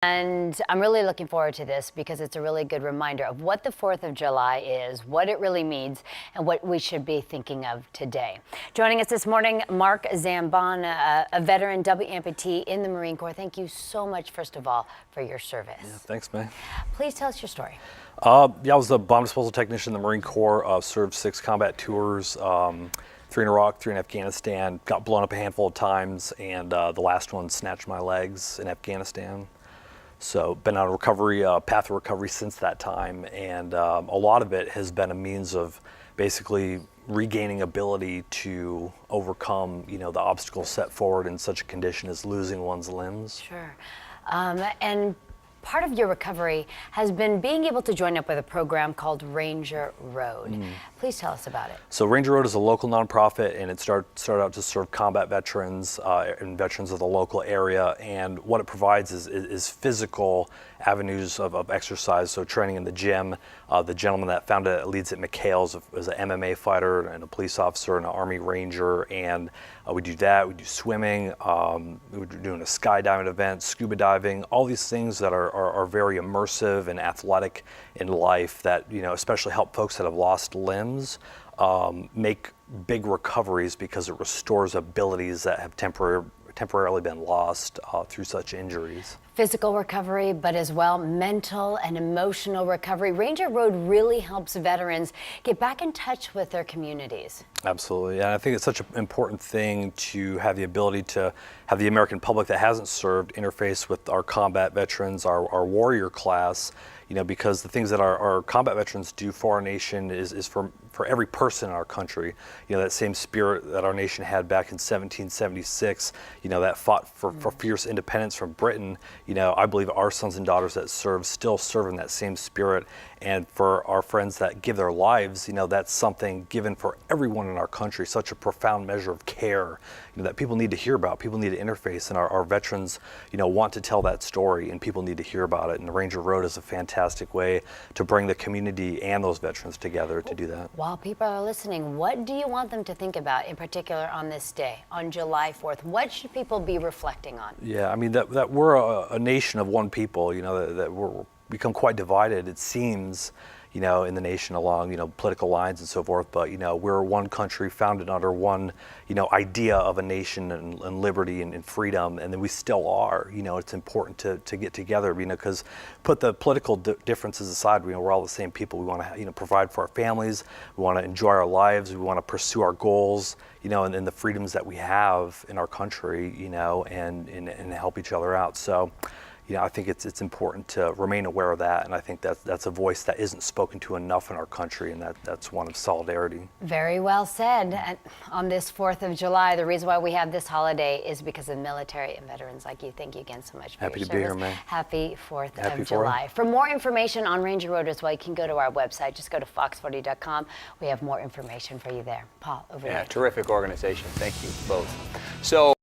And I'm really looking forward to this because it's a really good reminder of what the 4th of July is, what it really means, and what we should be thinking of today. Joining us this morning, Mark Zambon, a veteran double amputee in the Marine Corps. Thank you so much, first of all, for your service. Yeah, thanks, man. Please tell us your story. I was a bomb disposal technician in the Marine Corps, served 6 combat tours, 3 in Iraq, 3 in Afghanistan, got blown up a handful of times, and the last one snatched my legs in Afghanistan. So been on a recovery, path of recovery since that time, and a lot of it has been a means of basically regaining ability to overcome, the obstacles set forward in such a condition as losing one's limbs. Sure. And part of your recovery has been being able to join up with a program called Ranger Road. Please tell us about it. So Ranger Road is a local nonprofit, and it started out to serve combat veterans and veterans of the local area. And what it provides is physical avenues of exercise, so training in the gym. The gentleman that founded it leads at McHale's is an MMA fighter and a police officer and an Army Ranger, and we do that. We do swimming. We're doing a skydiving event, scuba diving, all these things that are very immersive and athletic in life that, especially help folks that have lost limbs make big recoveries because it restores abilities that have temporarily been lost through such injuries. Physical recovery, but as well mental and emotional recovery. Ranger Road really helps veterans get back in touch with their communities. Absolutely, and I think it's such an important thing to have the ability to have the American public that hasn't served interface with our combat veterans, our warrior class, because the things that our combat veterans do for our nation is for every person in our country. That same spirit that our nation had back in 1776, that fought for fierce independence from Britain. I believe our sons and daughters that serve still serve in that same spirit. And for our friends that give their lives, that's something given for everyone in our country, such a profound measure of care, that people need to hear about, people need to interface, and our veterans, want to tell that story, and people need to hear about it. And the Ranger Road is a fantastic way to bring the community and those veterans together to do that. While people are listening, what do you want them to think about in particular on this day, on July 4th? What should people be reflecting on? Yeah, I mean, that we're a nation of one people, that we're become quite divided, it seems, in the nation along, political lines and so forth. But, we're one country founded under one, idea of a nation and liberty and freedom. And then we still are, it's important to get together, because put the political differences aside, we're all the same people. We want to, provide for our families. We want to enjoy our lives. We want to pursue our goals, and the freedoms that we have in our country, and help each other out. So, I think it's important to remain aware of that, and I think that's a voice that isn't spoken to enough in our country, and that's one of solidarity. Very well said. And on this 4th of July, the reason why we have this holiday is because of military and veterans like you. Thank you again so much for your service. Happy to be here, man. Happy 4th of July. For more information on Ranger Road as well, you can go to our website. Just go to fox40.com. We have more information for you there. Paul, over to you. Yeah, terrific organization. Thank you both. So.